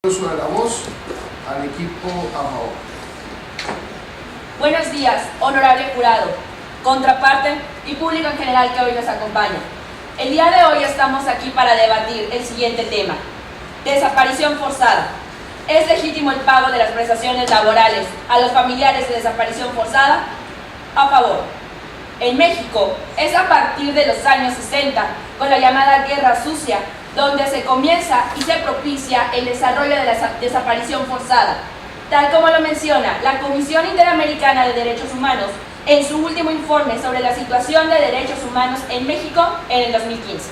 Uso de la voz al equipo a favor. Buenos días, honorable jurado, contraparte y público en general que hoy nos acompaña. El día de hoy estamos aquí para debatir el siguiente tema: desaparición forzada. ¿Es legítimo el pago de las prestaciones laborales a los familiares de desaparición forzada? A favor. En México, es a partir de los años 60, con la llamada Guerra Sucia, donde se comienza y se propicia el desarrollo de la desaparición forzada, tal como lo menciona la Comisión Interamericana de Derechos Humanos en su último informe sobre la situación de derechos humanos en México en el 2015.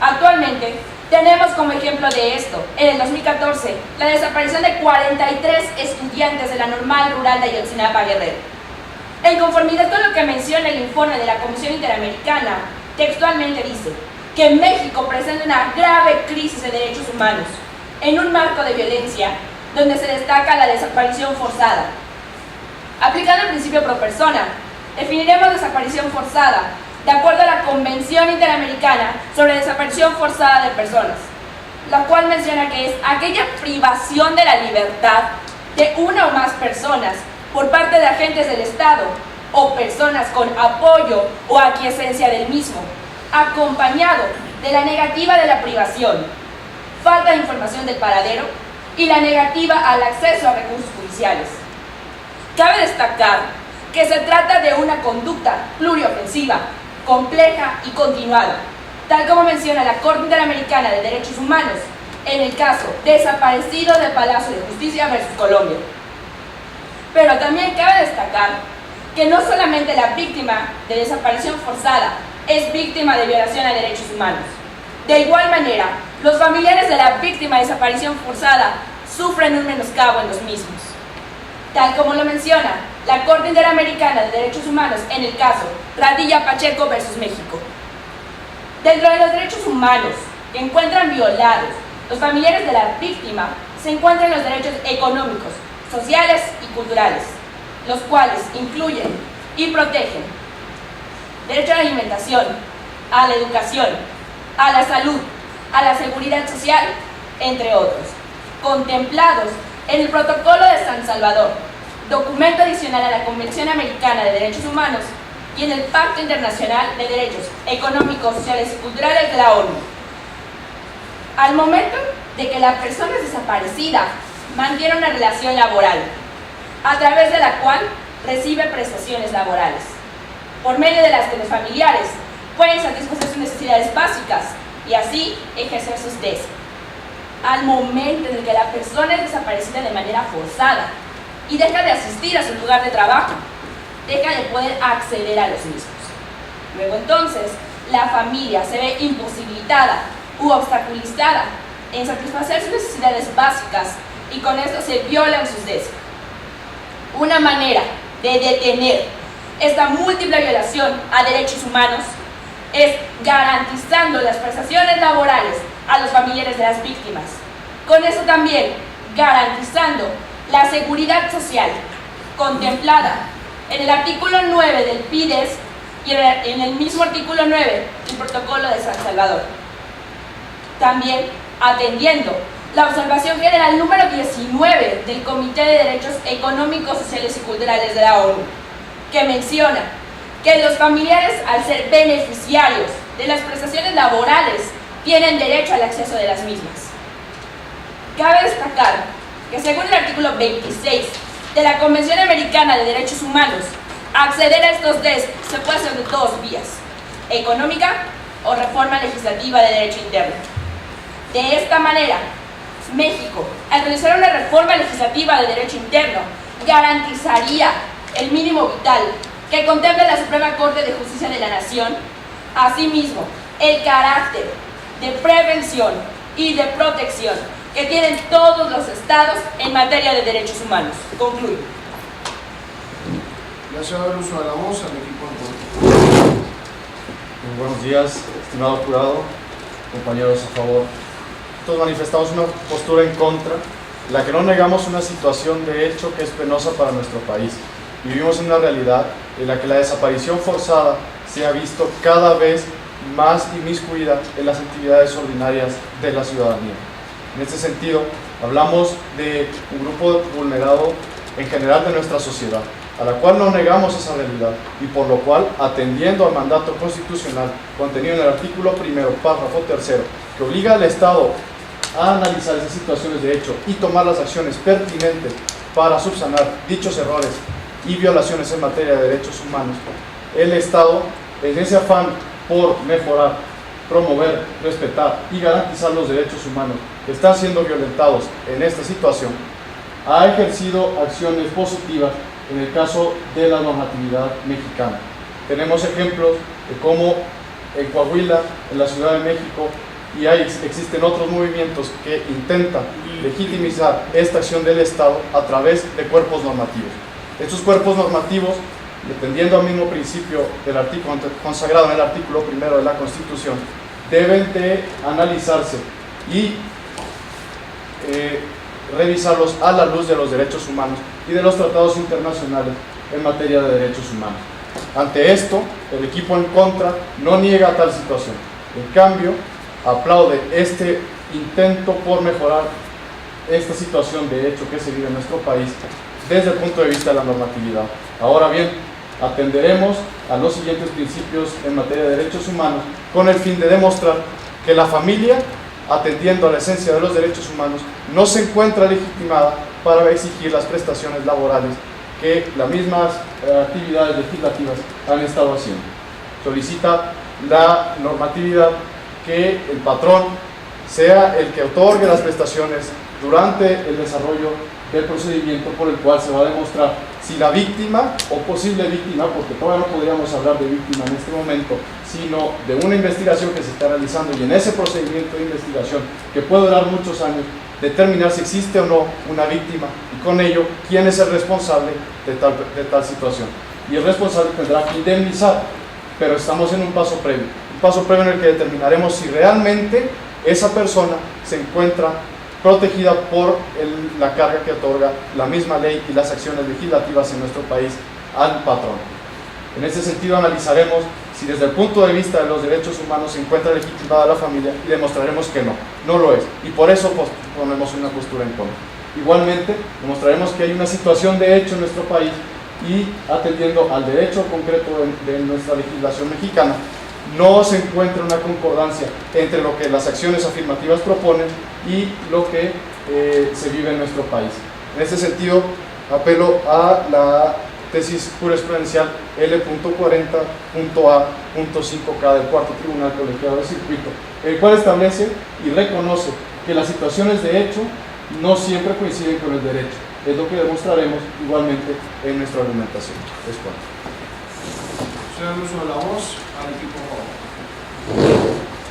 Actualmente, tenemos como ejemplo de esto, en el 2014, la desaparición de 43 estudiantes de la Normal Rural de Ayotzinapa, Guerrero. En conformidad con lo que menciona el informe de la Comisión Interamericana, textualmente dice que México presenta una grave crisis de derechos humanos, en un marco de violencia donde se destaca la desaparición forzada. Aplicando el principio pro persona, definiremos desaparición forzada de acuerdo a la Convención Interamericana sobre Desaparición Forzada de Personas, la cual menciona que es aquella privación de la libertad de una o más personas por parte de agentes del Estado o personas con apoyo o aquiescencia del mismo, acompañado de la negativa de la privación, falta de información del paradero y la negativa al acceso a recursos judiciales. Cabe destacar que se trata de una conducta pluriofensiva, compleja y continuada, tal como menciona la Corte Interamericana de Derechos Humanos en el caso Desaparecido de Palacio de Justicia versus Colombia. Pero también cabe destacar que no solamente la víctima de desaparición forzada es víctima de violación a derechos humanos. De igual manera, los familiares de la víctima de desaparición forzada sufren un menoscabo en los mismos, tal como lo menciona la Corte Interamericana de Derechos Humanos en el caso Radilla Pacheco versus México. Dentro de los derechos humanos que encuentran violados los familiares de la víctima se encuentran los derechos económicos, sociales y culturales, los cuales incluyen y protegen derecho a la alimentación, a la educación, a la salud, a la seguridad social, entre otros, contemplados en el Protocolo de San Salvador, documento adicional a la Convención Americana de Derechos Humanos y en el Pacto Internacional de Derechos Económicos, Sociales y Culturales de la ONU. Al momento de que la persona es desaparecida, mantiene una relación laboral, a través de la cual recibe prestaciones laborales, por medio de las que los familiares pueden satisfacer sus necesidades básicas y así ejercer sus derechos. Al momento en el que la persona es desaparecida de manera forzada y deja de asistir a su lugar de trabajo, deja de poder acceder a los mismos. Luego entonces, la familia se ve imposibilitada u obstaculizada en satisfacer sus necesidades básicas y con esto se violan sus derechos. Una manera de detener esta múltiple violación a derechos humanos es garantizando las prestaciones laborales a los familiares de las víctimas. Con eso también garantizando la seguridad social contemplada en el artículo 9 del PIDES y en el mismo artículo 9 del Protocolo de San Salvador. También atendiendo la observación general número 19 del Comité de Derechos Económicos, Sociales y Culturales de la ONU, que menciona que los familiares, al ser beneficiarios de las prestaciones laborales, tienen derecho al acceso de las mismas. Cabe destacar que según el artículo 26 de la Convención Americana de Derechos Humanos, acceder a estos derechos se puede hacer de dos vías: económica o reforma legislativa de derecho interno. De esta manera, México, al realizar una reforma legislativa de derecho interno, garantizaría el mínimo vital que contempla la Suprema Corte de Justicia de la Nación, asimismo, el carácter de prevención y de protección que tienen todos los estados en materia de derechos humanos. Concluyo. Gracias al uso de la voz al equipo en contra. Buenos días, estimado jurado, compañeros a favor. Todos manifestamos una postura en contra, en la que no negamos una situación de hecho que es penosa para nuestro país. Vivimos en una realidad en la que la desaparición forzada se ha visto cada vez más inmiscuida en las actividades ordinarias de la ciudadanía. En este sentido, Hablamos de un grupo vulnerado en general de nuestra sociedad, a la cual no negamos esa realidad y por lo cual, atendiendo al mandato constitucional contenido en el artículo 1, párrafo 3, que obliga al Estado a analizar esas situaciones de hecho y tomar las acciones pertinentes para subsanar dichos errores y violaciones en materia de derechos humanos, el Estado, en ese afán por mejorar, promover, respetar y garantizar los derechos humanos que están siendo violentados en esta situación, ha ejercido acciones positivas en el caso de la normatividad mexicana. Tenemos ejemplos de cómo en Coahuila, en la Ciudad de México, y existen otros movimientos que intentan legitimizar esta acción del Estado a través de cuerpos normativos. Estos cuerpos normativos, dependiendo al mismo principio del artículo consagrado en el artículo 1 de la Constitución, deben de analizarse y revisarlos a la luz de los derechos humanos y de los tratados internacionales en materia de derechos humanos. Ante esto, el equipo en contra no niega tal situación. En cambio, aplaude este intento por mejorar esta situación de hecho que se vive en nuestro país desde el punto de vista de la normatividad. Ahora bien, atenderemos a los siguientes principios en materia de derechos humanos con el fin de demostrar que la familia, atendiendo a la esencia de los derechos humanos, no se encuentra legitimada para exigir las prestaciones laborales que las mismas actividades legislativas han estado haciendo. Solicita la normatividad que el patrón sea el que otorgue las prestaciones durante el desarrollo del procedimiento por el cual se va a demostrar si la víctima o posible víctima, porque todavía no podríamos hablar de víctima en este momento, sino de una investigación que se está realizando y en ese procedimiento de investigación, que puede durar muchos años, determinar si existe o no una víctima y con ello quién es el responsable de tal situación. Y el responsable tendrá que indemnizar, pero estamos en un paso previo en el que determinaremos si realmente esa persona se encuentra protegida por la carga que otorga la misma ley y las acciones legislativas en nuestro país al patrón. En ese sentido analizaremos si desde el punto de vista de los derechos humanos se encuentra legitimada la familia y demostraremos que no lo es, y por eso ponemos una postura en contra. Igualmente demostraremos que hay una situación de hecho en nuestro país y atendiendo al derecho concreto de nuestra legislación mexicana, no se encuentra una concordancia entre lo que las acciones afirmativas proponen y lo que se vive en nuestro país. En este sentido, apelo a la tesis jurisprudencial L.40.A.5K del Cuarto Tribunal Colegiado de Circuito, el cual establece y reconoce que las situaciones de hecho no siempre coinciden con el derecho. Es lo que demostraremos igualmente en nuestra argumentación. Es cuanto. Se da el uso de la voz al equipo a favor.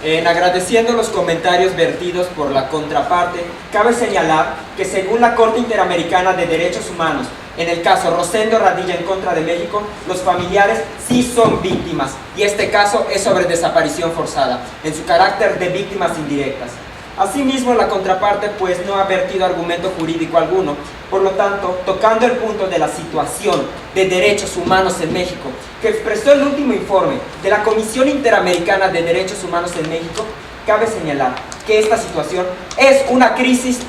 En agradeciendo los comentarios vertidos por la contraparte, cabe señalar que según la Corte Interamericana de Derechos Humanos, en el caso Rosendo Radilla en contra de México, los familiares sí son víctimas y este caso es sobre desaparición forzada, en su carácter de víctimas indirectas. Asimismo, la contraparte pues no ha vertido argumento jurídico alguno, por lo tanto, tocando el punto de la situación de derechos humanos en México, que expresó el último informe de la Comisión Interamericana de Derechos Humanos en México, cabe señalar que esta situación es una crisis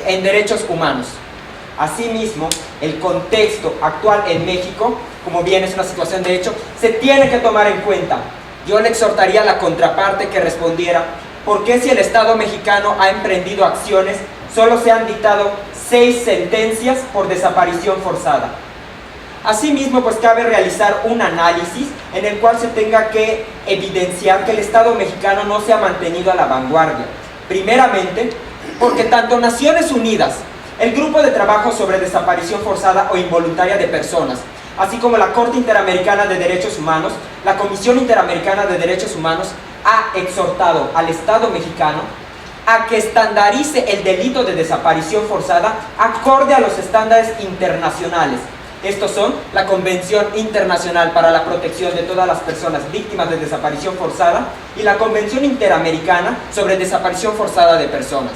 en derechos humanos. Asimismo, el contexto actual en México, como bien es una situación de hecho, se tiene que tomar en cuenta. Yo le exhortaría a la contraparte que respondiera por qué si el Estado mexicano ha emprendido acciones, solo se han dictado 6 sentencias por desaparición forzada. Asimismo, pues cabe realizar un análisis en el cual se tenga que evidenciar que el Estado mexicano no se ha mantenido a la vanguardia. Primeramente, porque tanto Naciones Unidas, el Grupo de Trabajo sobre Desaparición Forzada o Involuntaria de Personas, así como la Corte Interamericana de Derechos Humanos, la Comisión Interamericana de Derechos Humanos, ha exhortado al Estado mexicano a que estandarice el delito de desaparición forzada acorde a los estándares internacionales. Estos son la Convención Internacional para la Protección de todas las personas víctimas de desaparición forzada y la Convención Interamericana sobre Desaparición Forzada de Personas.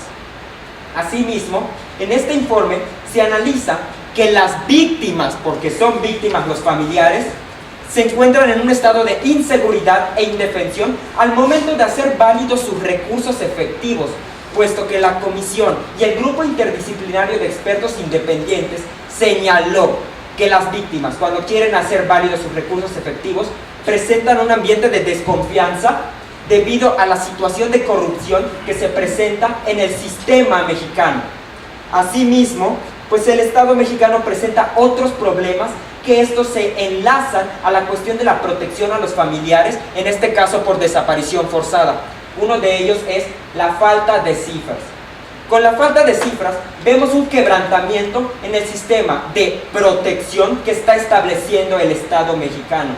Asimismo, en este informe se analiza que las víctimas, porque son víctimas los familiares, se encuentran en un estado de inseguridad e indefensión al momento de hacer válidos sus recursos efectivos, puesto que la comisión y el grupo interdisciplinario de expertos independientes señaló que las víctimas, cuando quieren hacer válidos sus recursos efectivos, presentan un ambiente de desconfianza debido a la situación de corrupción que se presenta en el sistema mexicano. Asimismo, pues el Estado mexicano presenta otros problemas que estos se enlazan a la cuestión de la protección a los familiares, en este caso por desaparición forzada. Uno de ellos es la falta de cifras. Con la falta de cifras vemos un quebrantamiento en el sistema de protección que está estableciendo el Estado mexicano.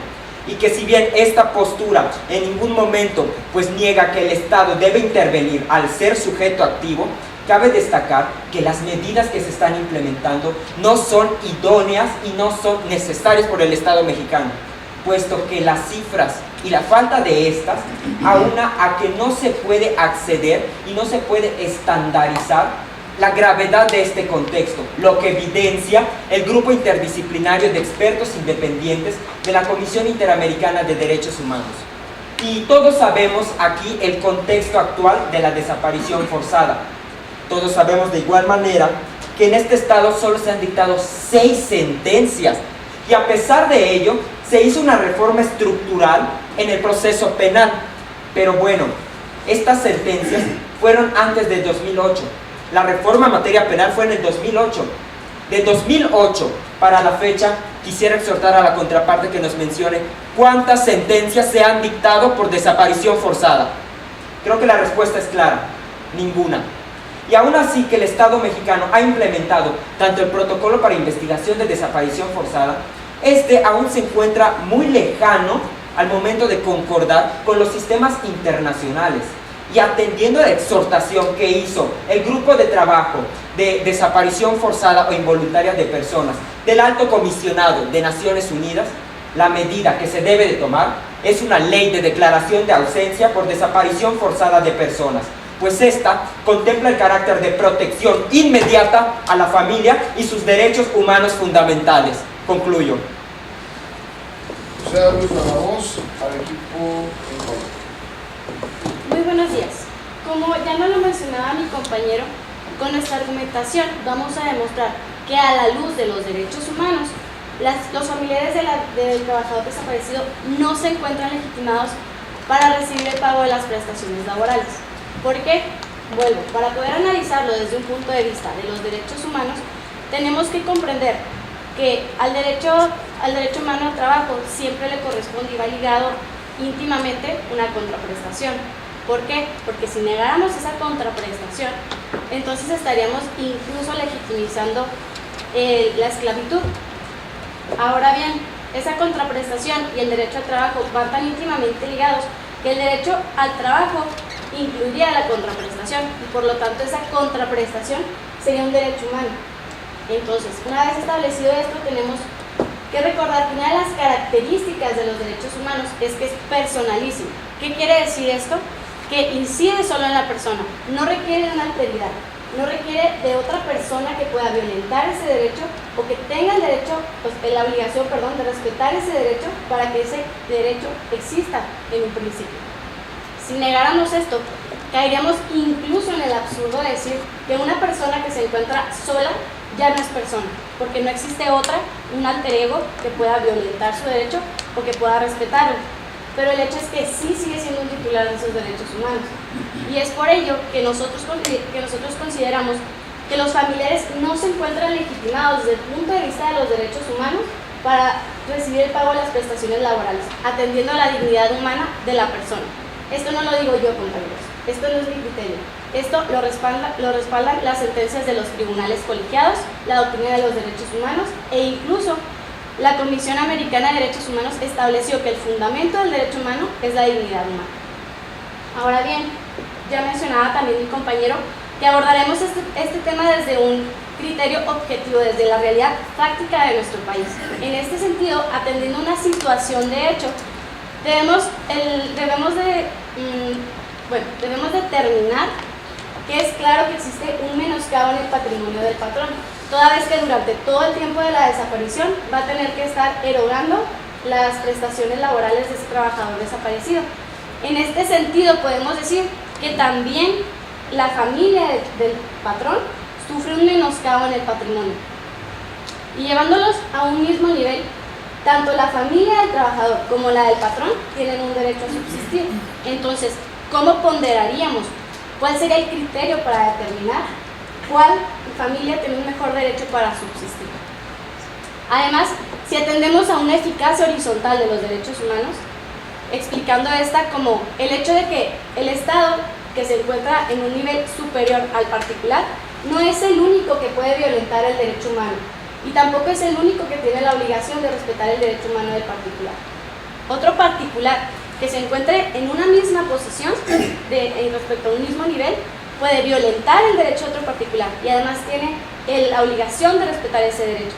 Y que si bien esta postura en ningún momento pues niega que el Estado debe intervenir al ser sujeto activo, cabe destacar que las medidas que se están implementando no son idóneas y no son necesarias por el Estado mexicano, puesto que las cifras y la falta de estas aúna a que no se puede acceder y no se puede estandarizar la gravedad de este contexto, lo que evidencia el grupo interdisciplinario de expertos independientes de la Comisión Interamericana de Derechos Humanos. Y todos sabemos aquí el contexto actual de la desaparición forzada. Todos sabemos de igual manera que en este estado solo se han dictado 6 sentencias y a pesar de ello se hizo una reforma estructural en el proceso penal. Pero bueno, estas sentencias fueron antes del 2008. La reforma en materia penal fue en el 2008. De 2008 para la fecha, quisiera exhortar a la contraparte que nos mencione cuántas sentencias se han dictado por desaparición forzada. Creo que la respuesta es clara: ninguna. Y aún así que el Estado mexicano ha implementado tanto el protocolo para investigación de desaparición forzada, este aún se encuentra muy lejano al momento de concordar con los sistemas internacionales. Y atendiendo a la exhortación que hizo el grupo de trabajo de desaparición forzada o involuntaria de personas del Alto Comisionado de Naciones Unidas, la medida que se debe de tomar es una ley de declaración de ausencia por desaparición forzada de personas, pues esta contempla el carácter de protección inmediata a la familia y sus derechos humanos fundamentales. Concluyo. José Luis Ramos, al equipo en contra. Muy buenos días. Como ya no lo mencionaba mi compañero, con nuestra argumentación vamos a demostrar que a la luz de los derechos humanos, los familiares del trabajador desaparecido no se encuentran legitimados para recibir el pago de las prestaciones laborales. ¿Por qué? Vuelvo, para poder analizarlo desde un punto de vista de los derechos humanos, tenemos que comprender que al derecho humano al trabajo siempre le corresponde y va ligado íntimamente una contraprestación. ¿Por qué? Porque si negáramos esa contraprestación, entonces estaríamos incluso legitimizando la esclavitud. Ahora bien, esa contraprestación y el derecho al trabajo van tan íntimamente ligados que el derecho al trabajo incluiría la contraprestación y por lo tanto esa contraprestación sería un derecho humano. Entonces, una vez establecido esto, tenemos que recordar que una de las características de los derechos humanos es que es personalísimo. ¿Qué quiere decir esto? Que incide solo en la persona, no requiere de una alteridad, no requiere de otra persona que pueda violentar ese derecho o que tenga el derecho, pues, la obligación, de respetar ese derecho para que ese derecho exista en un principio. Si negáramos esto, caeríamos incluso en el absurdo de decir que una persona que se encuentra sola ya no es persona, porque no existe otra, un alter ego que pueda violentar su derecho o que pueda respetarlo. Pero el hecho es que sí sigue siendo un titular de esos derechos humanos. Y es por ello que nosotros consideramos que los familiares no se encuentran legitimados desde el punto de vista de los derechos humanos para recibir el pago de las prestaciones laborales, atendiendo a la dignidad humana de la persona. Esto no lo digo yo, compañeros, esto no es mi criterio. Esto lo respaldan las sentencias de los tribunales colegiados, la doctrina de los derechos humanos e incluso la Comisión Americana de Derechos Humanos estableció que el fundamento del derecho humano es la dignidad humana. Ahora bien, ya mencionaba también mi compañero que abordaremos este tema desde un criterio objetivo, desde la realidad práctica de nuestro país. En este sentido, atendiendo una situación de hecho, debemos determinar que es claro que existe un menoscabo en el patrimonio del patrón, toda vez que durante todo el tiempo de la desaparición va a tener que estar erogando las prestaciones laborales de ese trabajador desaparecido. En este sentido podemos decir que también la familia del patrón sufre un menoscabo en el patrimonio. Y llevándolos a un mismo nivel, tanto la familia del trabajador como la del patrón tienen un derecho a subsistir. Entonces, ¿cómo ponderaríamos? ¿Cuál sería el criterio para determinar cuál familia tiene un mejor derecho para subsistir? Además, si atendemos a una eficacia horizontal de los derechos humanos, explicando esta como el hecho de que el Estado, que se encuentra en un nivel superior al particular, no es el único que puede violentar el derecho humano y tampoco es el único que tiene la obligación de respetar el derecho humano del particular. Otro particular que se encuentre en una misma posición respecto a un mismo nivel puede violentar el derecho de otro particular y además tiene la obligación de respetar ese derecho.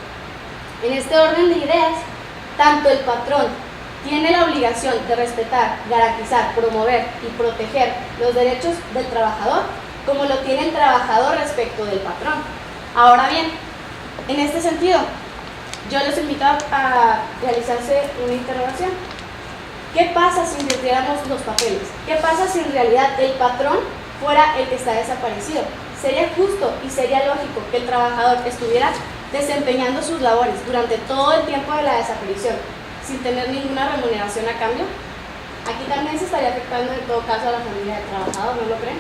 En este orden de ideas, tanto el patrón tiene la obligación de respetar, garantizar, promover y proteger los derechos del trabajador, como lo tiene el trabajador respecto del patrón. Ahora bien, en este sentido, yo los invito a realizarse una interrogación. ¿Qué pasa si invirtiéramos los papeles? ¿Qué pasa si en realidad el patrón fuera el que está desaparecido? Sería justo y sería lógico que el trabajador estuviera desempeñando sus labores durante todo el tiempo de la desaparición, sin tener ninguna remuneración a cambio. Aquí también se estaría afectando en todo caso a la familia del trabajador, ¿no lo creen?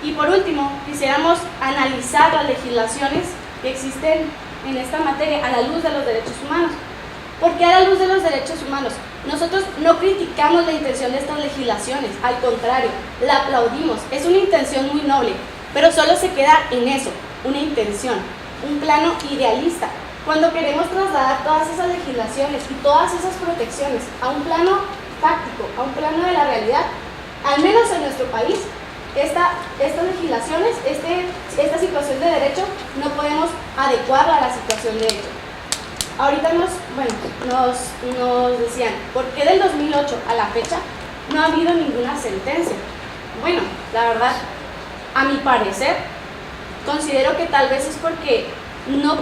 Y por último, quisiéramos analizar las legislaciones que existen en esta materia a la luz de los derechos humanos. ¿Por qué a la luz de los derechos humanos? Nosotros no criticamos la intención de estas legislaciones, al contrario, la aplaudimos. Es una intención muy noble, pero solo se queda en eso, una intención, un plano idealista. Cuando queremos trasladar todas esas legislaciones y todas esas protecciones a un plano fáctico, a un plano de la realidad, al menos en nuestro país, estas legislaciones, esta situación de derecho, no podemos adecuarla a la situación de hecho. Ahorita nos decían, ¿por qué del 2008 a la fecha no ha habido ninguna sentencia? Bueno, la verdad, a mi parecer, considero que tal vez es porque no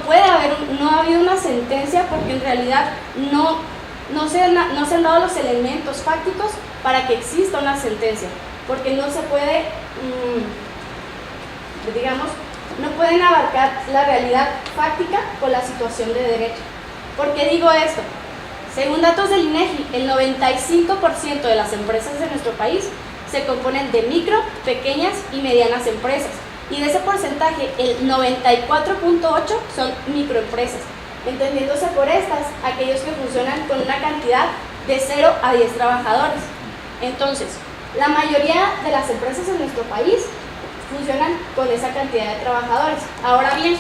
ha habido una sentencia, porque en realidad no se han dado los elementos fácticos para que exista una sentencia, porque no se puede, no pueden abarcar la realidad fáctica con la situación de derecho. ¿Por qué digo esto? Según datos del INEGI, el 95% de las empresas de nuestro país se componen de micro, pequeñas y medianas empresas. Y de ese porcentaje, el 94.8% son microempresas, entendiéndose por estas aquellos que funcionan con una cantidad de 0 a 10 trabajadores. Entonces, la mayoría de las empresas en nuestro país funcionan con esa cantidad de trabajadores. Ahora bien,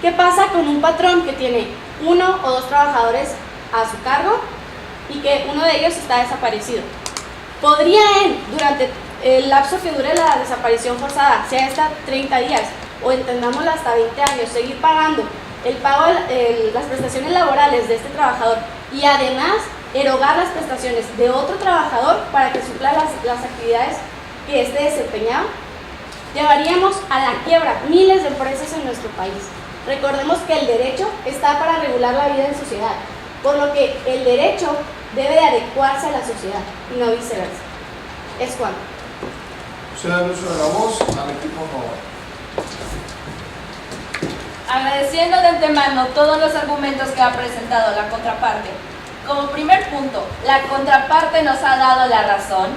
¿qué pasa con un patrón que tiene 1 o 2 trabajadores a su cargo y que uno de ellos está desaparecido? ¿Podría él, durante el lapso que dure la desaparición forzada, sea esta 30 días o entendámoslo hasta 20 años, seguir pagando las prestaciones laborales de este trabajador y además erogar las prestaciones de otro trabajador para que supla las actividades que éste desempeñaba? Llevaríamos a la quiebra miles de empresas en nuestro país. Recordemos que el derecho está para regular la vida en sociedad, por lo que el derecho debe de adecuarse a la sociedad y no viceversa. Es cuanto. Cedo el uso de la voz al equipo a favor. Agradeciendo de antemano todos los argumentos que ha presentado la contraparte. Como primer punto, la contraparte nos ha dado la razón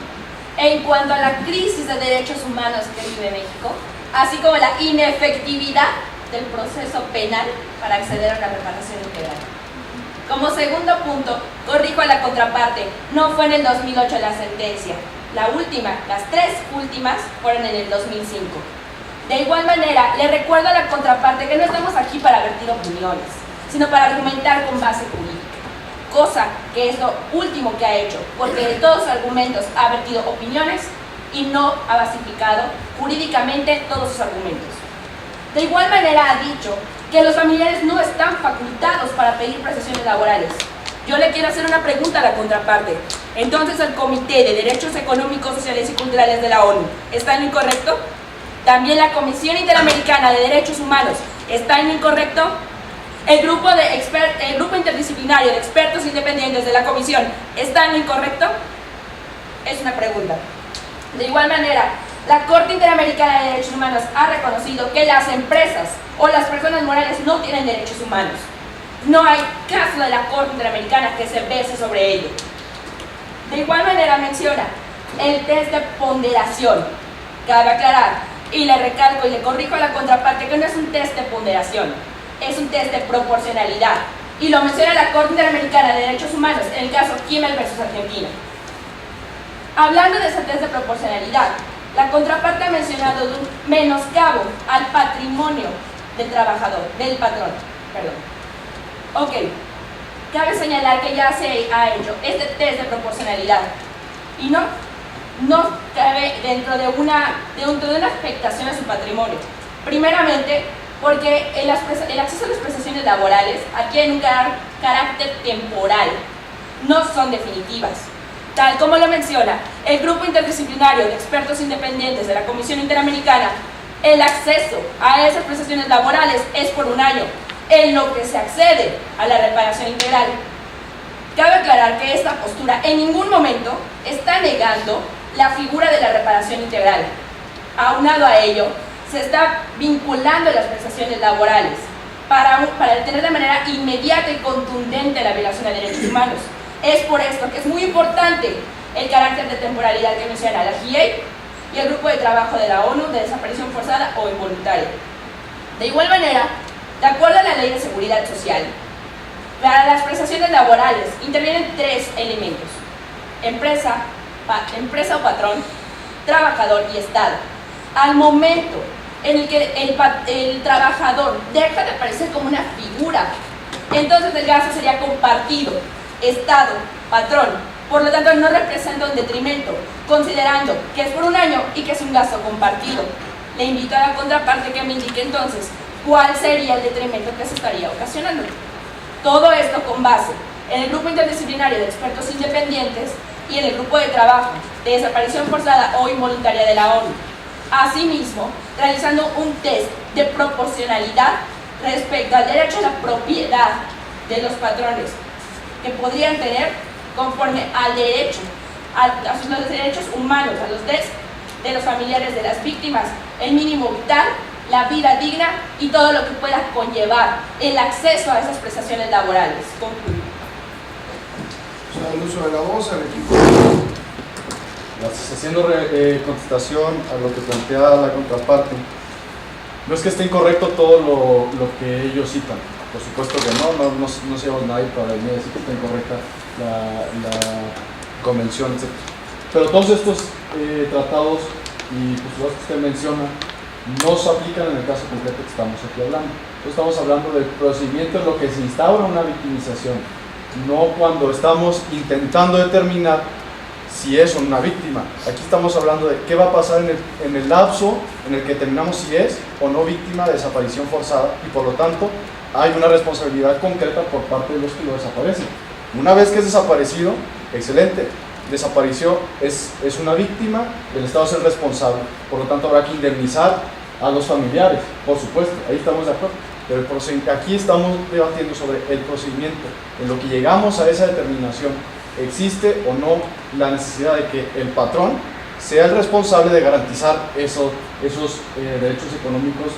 en cuanto a la crisis de derechos humanos que vive México, así como la inefectividad del proceso penal para acceder a una reparación integral. Como segundo punto, corrijo a la contraparte, no fue en el 2008 la sentencia. Las 3 últimas fueron en el 2005. De igual manera, le recuerdo a la contraparte que no estamos aquí para vertir opiniones, sino para argumentar con base jurídica, cosa que es lo último que ha hecho, porque de todos sus argumentos ha vertido opiniones y no ha basificado jurídicamente todos sus argumentos. De igual manera ha dicho que los familiares no están facultados para pedir prestaciones laborales. Yo le quiero hacer una pregunta a la contraparte. Entonces, ¿el Comité de Derechos Económicos, Sociales y Culturales de la ONU está en lo incorrecto? ¿También la Comisión Interamericana de Derechos Humanos está en lo incorrecto? ¿El grupo interdisciplinario de expertos independientes de la Comisión está en lo incorrecto? Es una pregunta. De igual manera, La Corte Interamericana de Derechos Humanos ha reconocido que las empresas o las personas morales no tienen derechos humanos. No hay caso de la Corte Interamericana que se verse sobre ello. De igual manera menciona el test de ponderación. Cabe aclarar, y le recalco y le corrijo a la contraparte que no es un test de ponderación, es un test de proporcionalidad. Y lo menciona la Corte Interamericana de Derechos Humanos en el caso Kimmel versus Argentina. Hablando de ese test de proporcionalidad, la contraparte ha mencionado de un menoscabo al patrimonio del trabajador, del patrón, perdón. Ok, cabe señalar que ya se ha hecho este test de proporcionalidad y no cabe dentro de una afectación a su patrimonio. Primeramente, porque el acceso a las prestaciones laborales adquieren un carácter temporal, no son definitivas. Tal como lo menciona el Grupo Interdisciplinario de Expertos Independientes de la Comisión Interamericana, el acceso a esas prestaciones laborales es por un año, en lo que se accede a la reparación integral. Cabe aclarar que esta postura en ningún momento está negando la figura de la reparación integral. Aunado a ello, se está vinculando las prestaciones laborales para detener de manera inmediata y contundente la violación de derechos humanos. Es por esto que es muy importante el carácter de temporalidad que menciona la GIEI y el Grupo de Trabajo de la ONU de Desaparición Forzada o Involuntaria. De igual manera, de acuerdo a la Ley de Seguridad Social, para las prestaciones laborales intervienen tres elementos: empresa o patrón, trabajador y Estado. Al momento en el que el trabajador deja de aparecer como una figura, entonces el gasto sería compartido, Estado, patrón. Por lo tanto, no representa un detrimento, considerando que es por un año y que es un gasto compartido. Le invito a la contraparte que me indique entonces cuál sería el detrimento que se estaría ocasionando. Todo esto con base en el Grupo Interdisciplinario de Expertos Independientes y en el Grupo de Trabajo de Desaparición Forzada o Involuntaria de la ONU. Asimismo, realizando un test de proporcionalidad respecto al derecho a la propiedad de los patrones que podrían tener conforme al derecho, a los derechos humanos, a los de los familiares de las víctimas, el mínimo vital, la vida digna y todo lo que pueda conllevar el acceso a esas prestaciones laborales. Concluyo. Se da el uso de la voz al equipo. Gracias. Haciendo contestación a lo que plantea la contraparte, no es que esté incorrecto todo lo que ellos citan, por supuesto que no seamos nadie para venir a decir que está incorrecta la convención, etc. Pero todos estos tratados y postulados que usted menciona no se aplican en el caso concreto que estamos aquí hablando. Entonces estamos hablando del procedimiento en lo que se instaura una victimización, no cuando estamos intentando determinar si es una víctima. Aquí estamos hablando de qué va a pasar en el lapso en el que determinamos si es o no víctima de desaparición forzada y por lo tanto hay una responsabilidad concreta por parte de los que lo desaparecen. Una vez que es desaparecido, excelente, desapareció, es una víctima, el Estado es el responsable, por lo tanto habrá que indemnizar a los familiares, por supuesto, ahí estamos de acuerdo, pero aquí estamos debatiendo sobre el procedimiento, en lo que llegamos a esa determinación, existe o no la necesidad de que el patrón sea el responsable de garantizar esos derechos económicos,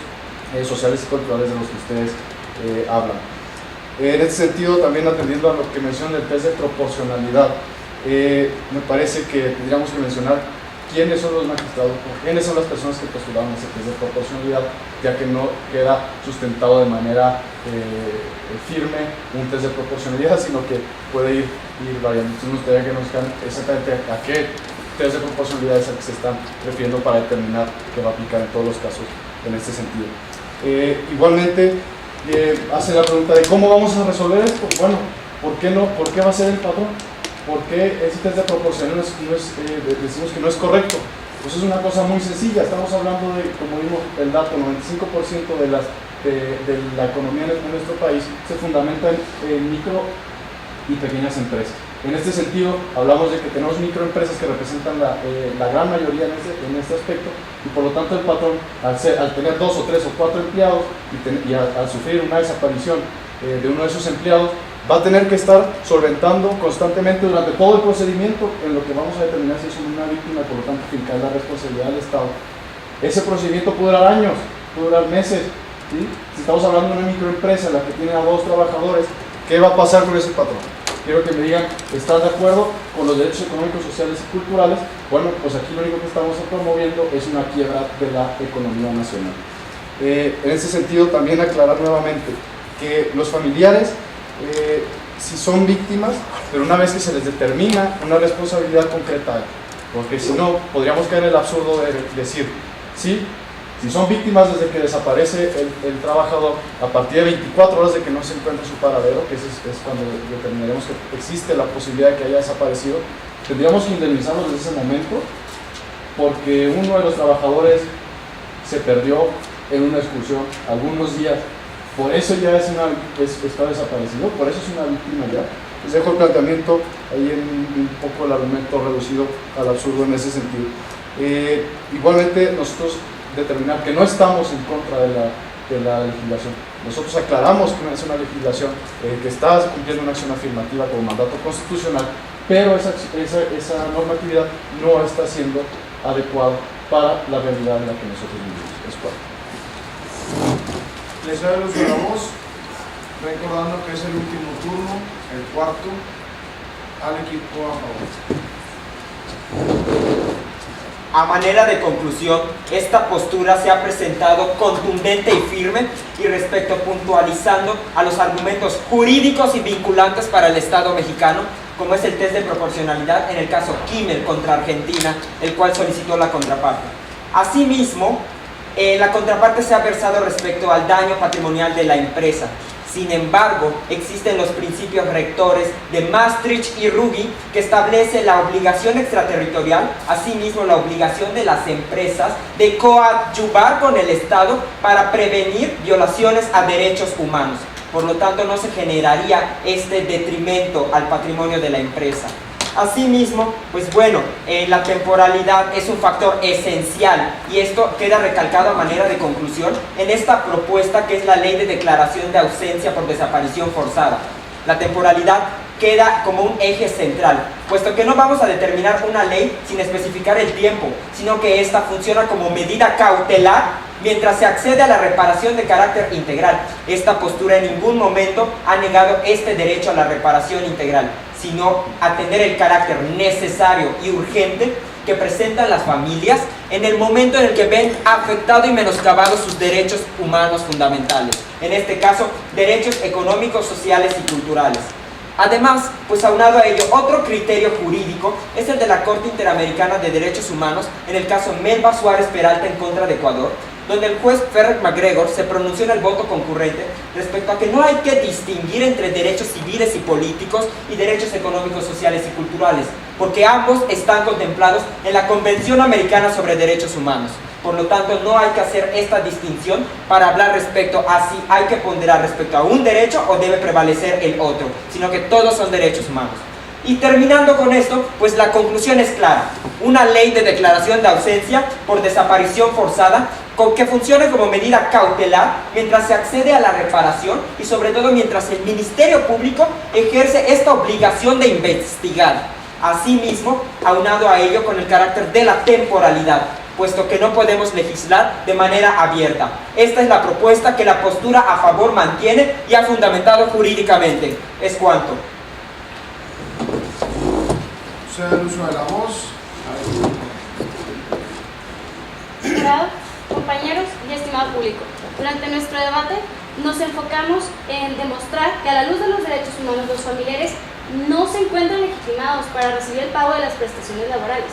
sociales y culturales de los que ustedes hablan. En este sentido, también atendiendo a lo que menciona el test de proporcionalidad, me parece que tendríamos que mencionar quiénes son los magistrados, quiénes son las personas que postularon ese test de proporcionalidad, ya que no queda sustentado de manera firme un test de proporcionalidad, sino que puede ir variando. Entonces me gustaría que nos digan exactamente a qué test de proporcionalidad es al que se están refiriendo para determinar que va a aplicar en todos los casos en este sentido. Igualmente, hace la pregunta de cómo vamos a resolver esto. Bueno, ¿por qué no? ¿Por qué va a ser el patrón? ¿Por qué ese test de proporcionalidad decimos que no es correcto? Pues es una cosa muy sencilla. Estamos hablando de, como digo, el dato, 95% de la economía en nuestro país se fundamenta en micro y pequeñas empresas. En este sentido, hablamos de que tenemos microempresas que representan la gran mayoría en este aspecto, y por lo tanto el patrón, al tener 2 o 3 o 4 empleados y al sufrir una desaparición de uno de esos empleados, va a tener que estar solventando constantemente durante todo el procedimiento en lo que vamos a determinar si es una víctima y por lo tanto fincar la responsabilidad del Estado. Ese procedimiento puede durar años, puede durar meses, ¿sí? Si estamos hablando de una microempresa en la que tiene a 2 trabajadores, ¿qué va a pasar con ese patrón? Quiero que me digan, ¿están de acuerdo con los derechos económicos, sociales y culturales? Bueno, pues aquí lo único que estamos promoviendo es una quiebra de la economía nacional. En ese sentido, también aclarar nuevamente que los familiares, si son víctimas, pero una vez que se les determina una responsabilidad concreta, porque si no, podríamos caer en el absurdo de decir, sí, si son víctimas desde que desaparece el trabajador, a partir de 24 horas de que no se encuentre su paradero, que es cuando determinaremos que existe la posibilidad de que haya desaparecido, tendríamos que indemnizarlos desde ese momento, porque uno de los trabajadores se perdió en una excursión algunos días. Por eso ya está desaparecido, por eso es una víctima ya. Les dejo el planteamiento ahí en un poco el argumento reducido al absurdo en ese sentido. Igualmente nosotros determinar que no estamos en contra de la legislación. Nosotros aclaramos que es una legislación que está cumpliendo una acción afirmativa como mandato constitucional, pero esa normatividad no está siendo adecuada para la realidad en la que nosotros vivimos. Es cual. Les doy el uso de la voz, recordando que es el último turno, el cuarto, al equipo a favor. A manera de conclusión, esta postura se ha presentado contundente y firme y puntualizando a los argumentos jurídicos y vinculantes para el Estado mexicano, como es el test de proporcionalidad en el caso Kimmel contra Argentina, el cual solicitó la contraparte. Asimismo, la contraparte se ha versado respecto al daño patrimonial de la empresa. Sin embargo, existen los principios rectores de Maastricht y Ruggie que establece la obligación extraterritorial, asimismo la obligación de las empresas de coadyuvar con el Estado para prevenir violaciones a derechos humanos. Por lo tanto, no se generaría este detrimento al patrimonio de la empresa. Asimismo, pues bueno, la temporalidad es un factor esencial y esto queda recalcado a manera de conclusión en esta propuesta que es la Ley de Declaración de Ausencia por Desaparición Forzada. La temporalidad queda como un eje central, puesto que no vamos a determinar una ley sin especificar el tiempo, sino que esta funciona como medida cautelar mientras se accede a la reparación de carácter integral. Esta postura en ningún momento ha negado este derecho a la reparación integral, sino atender el carácter necesario y urgente que presentan las familias en el momento en el que ven afectado y menoscabado sus derechos humanos fundamentales, en este caso, derechos económicos, sociales y culturales. Además, pues aunado a ello, otro criterio jurídico es el de la Corte Interamericana de Derechos Humanos en el caso Melba Suárez Peralta en contra de Ecuador, donde el juez Ferrer McGregor se pronunció en el voto concurrente respecto a que no hay que distinguir entre derechos civiles y políticos y derechos económicos, sociales y culturales, porque ambos están contemplados en la Convención Americana sobre Derechos Humanos. Por lo tanto, no hay que hacer esta distinción para hablar respecto a si hay que ponderar respecto a un derecho o debe prevalecer el otro, sino que todos son derechos humanos. Y terminando con esto, pues la conclusión es clara. Una ley de declaración de ausencia por desaparición forzada que funcione como medida cautelar mientras se accede a la reparación y sobre todo mientras el Ministerio Público ejerce esta obligación de investigar. Asimismo, aunado a ello con el carácter de la temporalidad, puesto que no podemos legislar de manera abierta. Esta es la propuesta que la postura a favor mantiene y ha fundamentado jurídicamente. Es cuanto. Sea el uso de la voz. Estimado compañeros y estimado público, durante nuestro debate nos enfocamos en demostrar que a la luz de los derechos humanos los familiares no se encuentran legitimados para recibir el pago de las prestaciones laborales.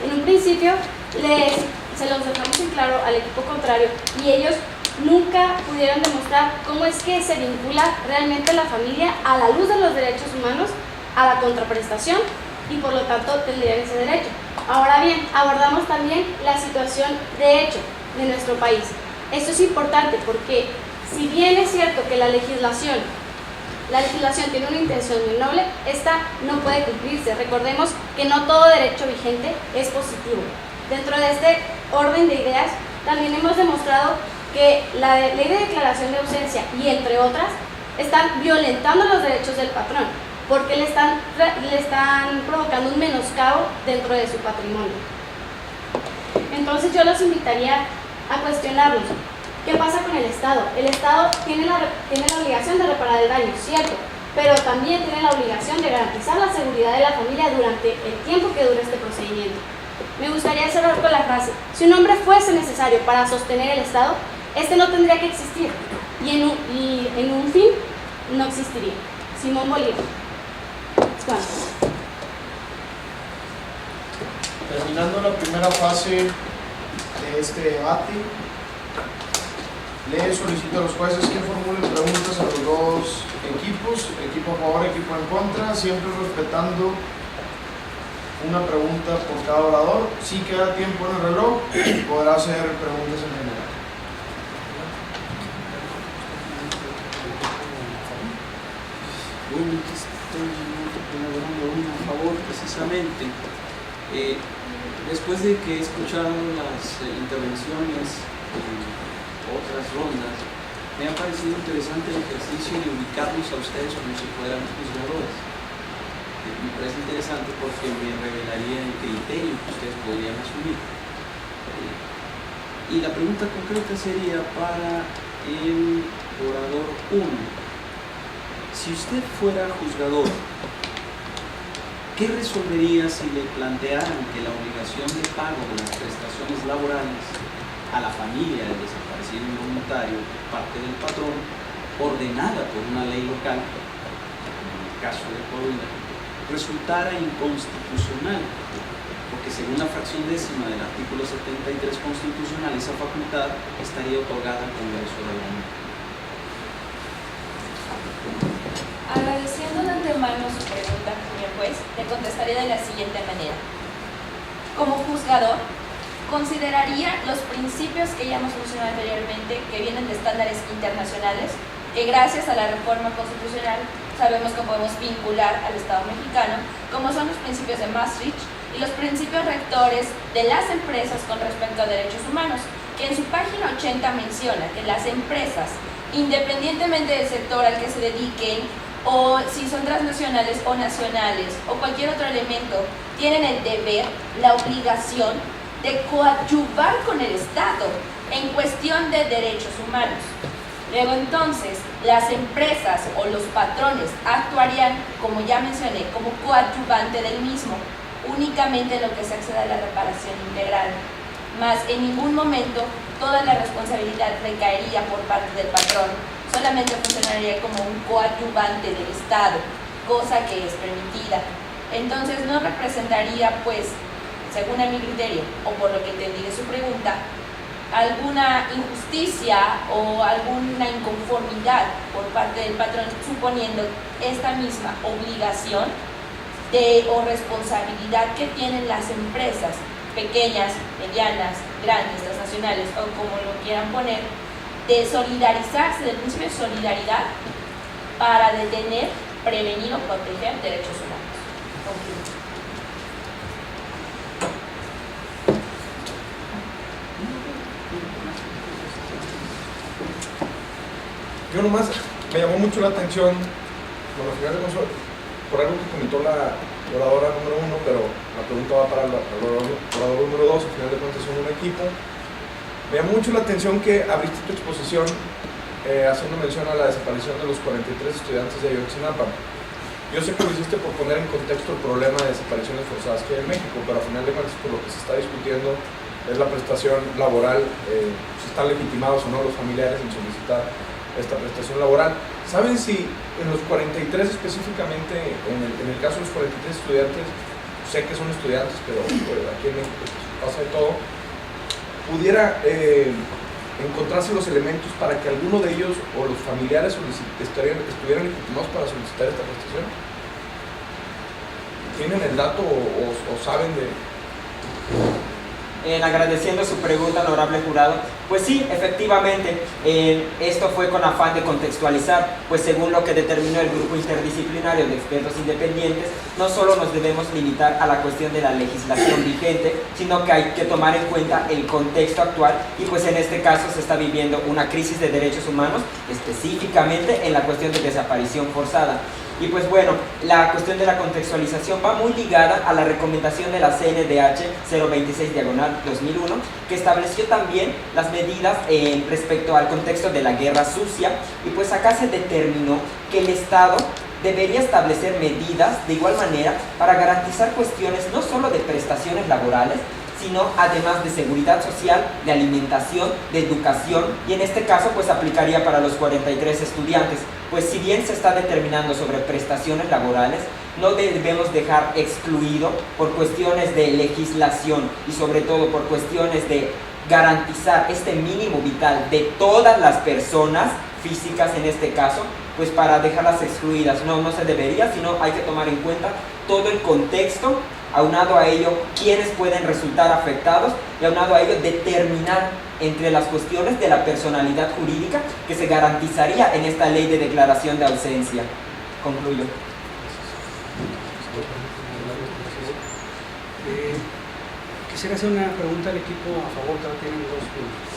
En un principio se los dejamos en claro al equipo contrario y ellos nunca pudieron demostrar cómo es que se vincula realmente la familia a la luz de los derechos humanos a la contraprestación y por lo tanto tendrían ese derecho. Ahora bien, abordamos también la situación de hecho de nuestro país. Esto es importante porque si bien es cierto que la legislación tiene una intención muy noble, esta no puede cumplirse. Recordemos que no todo derecho vigente es positivo. Dentro de este orden de ideas, también hemos demostrado que la ley de declaración de ausencia y entre otras están violentando los derechos del patrón, porque le están provocando un menoscabo dentro de su patrimonio. Entonces yo los invitaría a cuestionarlos. ¿Qué pasa con el Estado? El Estado tiene la obligación de reparar el daño, cierto, pero también tiene la obligación de garantizar la seguridad de la familia durante el tiempo que dure este procedimiento. Me gustaría cerrar con la frase: si un hombre fuese necesario para sostener el Estado, este no tendría que existir, y en un fin no existiría. Simón Bolívar. Terminando la primera fase de este debate, le solicito a los jueces que formulen preguntas a los dos equipos, equipo a favor, equipo en contra, siempre respetando una pregunta por cada orador. Si queda tiempo en el reloj, podrá hacer preguntas en general. Bueno, aquí estoy elaborando una a favor precisamente. Después de que escucharon las intervenciones en otras rondas, me ha parecido interesante el ejercicio de ubicarlos a ustedes como si fueran juzgadores. Me parece interesante porque me revelaría el criterio que ustedes podrían asumir. Y la pregunta concreta sería para el orador 1. Si usted fuera juzgador, ¿qué resolvería si le plantearan que la obligación de pago de las prestaciones laborales a la familia del desaparecido involuntario por parte del patrón, ordenada por una ley local, como en el caso de Coahuila, resultara inconstitucional? Porque según la fracción décima del artículo 73 constitucional, esa facultad estaría otorgada al Congreso de la Unión. Agradeciendo de antemano su pregunta, señor juez, le contestaré de la siguiente manera. Como juzgador, consideraría los principios que ya hemos mencionado anteriormente, que vienen de estándares internacionales, que gracias a la reforma constitucional sabemos que podemos vincular al Estado mexicano, como son los principios de Maastricht y los principios rectores de las empresas con respecto a derechos humanos, que en su página 80 menciona que las empresas, independientemente del sector al que se dediquen, o si son transnacionales o nacionales, o cualquier otro elemento, tienen el deber, la obligación de coadyuvar con el Estado en cuestión de derechos humanos. Luego entonces, las empresas o los patrones actuarían, como ya mencioné, como coadyuvante del mismo, únicamente en lo que se accede a la reparación integral. Mas en ningún momento toda la responsabilidad recaería por parte del patrón, solamente funcionaría como un coadyuvante del Estado, cosa que es permitida. Entonces no representaría, pues, según a mi criterio, o por lo que entendí de su pregunta, alguna injusticia o alguna inconformidad por parte del patrón, suponiendo esta misma obligación o responsabilidad que tienen las empresas, pequeñas, medianas, grandes, transnacionales, o como lo quieran poner, de solidarizarse, del principio de solidaridad, para detener, prevenir o proteger derechos humanos. Yo nomás me llamó mucho la atención, bueno, al final de cuentas, por algo que comentó la oradora número 1, pero la pregunta va para el orador número 2, al final de cuentas son un equipo. Me llamó mucho la atención que abriste tu exposición haciendo mención a la desaparición de los 43 estudiantes de Ayotzinapa. Yo sé que lo hiciste por poner en contexto el problema de desapariciones forzadas que hay en México, pero al final de cuentas por lo que se está discutiendo es la prestación laboral, si están legitimados o no los familiares en solicitar esta prestación laboral. ¿Saben si en los 43 específicamente, en el caso de los 43 estudiantes, sé que son estudiantes, pero aquí en México pasa de todo, pudiera encontrarse los elementos para que alguno de ellos o los familiares estuvieran legitimados para solicitar esta prestación? ¿Tienen el dato o saben de...? agradeciendo su pregunta, honorable jurado, pues sí, efectivamente, esto fue con afán de contextualizar, pues según lo que determinó el grupo interdisciplinario de expertos independientes, no solo nos debemos limitar a la cuestión de la legislación vigente, sino que hay que tomar en cuenta el contexto actual y pues en este caso se está viviendo una crisis de derechos humanos, específicamente en la cuestión de desaparición forzada. Y pues bueno, la cuestión de la contextualización va muy ligada a la recomendación de la CNDH 026/2001, que estableció también las medidas respecto al contexto de la guerra sucia, y pues acá se determinó que el Estado debería establecer medidas de igual manera para garantizar cuestiones no solo de prestaciones laborales, sino además de seguridad social, de alimentación, de educación, y en este caso pues aplicaría para los 43 estudiantes, pues si bien se está determinando sobre prestaciones laborales, no debemos dejar excluido por cuestiones de legislación y sobre todo por cuestiones de garantizar este mínimo vital de todas las personas físicas en este caso, pues para dejarlas excluidas. No se debería, sino hay que tomar en cuenta todo el contexto, aunado a ello quiénes pueden resultar afectados y aunado a ello determinar entre las cuestiones de la personalidad jurídica que se garantizaría en esta ley de declaración de ausencia. Concluyo. Quisiera hacer una pregunta al equipo a favor, que ahora tienen 2 minutos.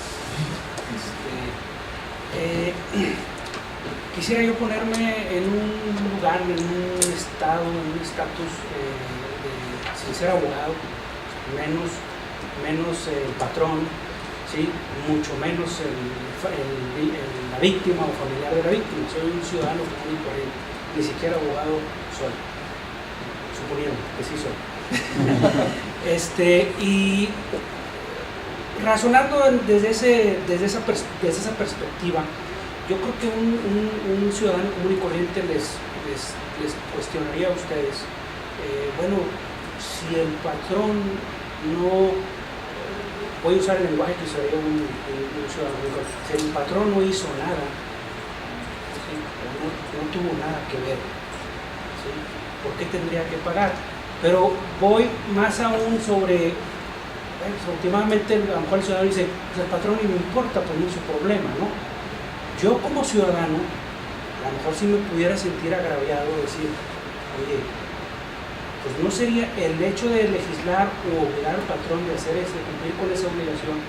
Quisiera yo ponerme en un lugar, en un estado, en un estatus sin ser abogado, menos el patrón, ¿sí? Mucho menos la víctima o familiar de la víctima. Soy un ciudadano común y corriente, ni siquiera abogado soy, suponiendo que sí soy. Y razonando desde esa perspectiva, yo creo que un ciudadano común y corriente les cuestionaría a ustedes, bueno, si el patrón no, voy a usar el lenguaje que usaría un ciudadano común y corriente, si el patrón no hizo nada, ¿sí? no tuvo nada que ver, ¿sí? ¿Por qué tendría que pagar? Pero voy más aún sobre, últimamente a lo mejor el ciudadano dice, pues el patrón ni me importa, pues no es su problema, ¿no? Yo como ciudadano, a lo mejor si me pudiera sentir agraviado, decir, oye, pues no sería el hecho de legislar o obligar al patrón de hacer cumplir con esa obligación,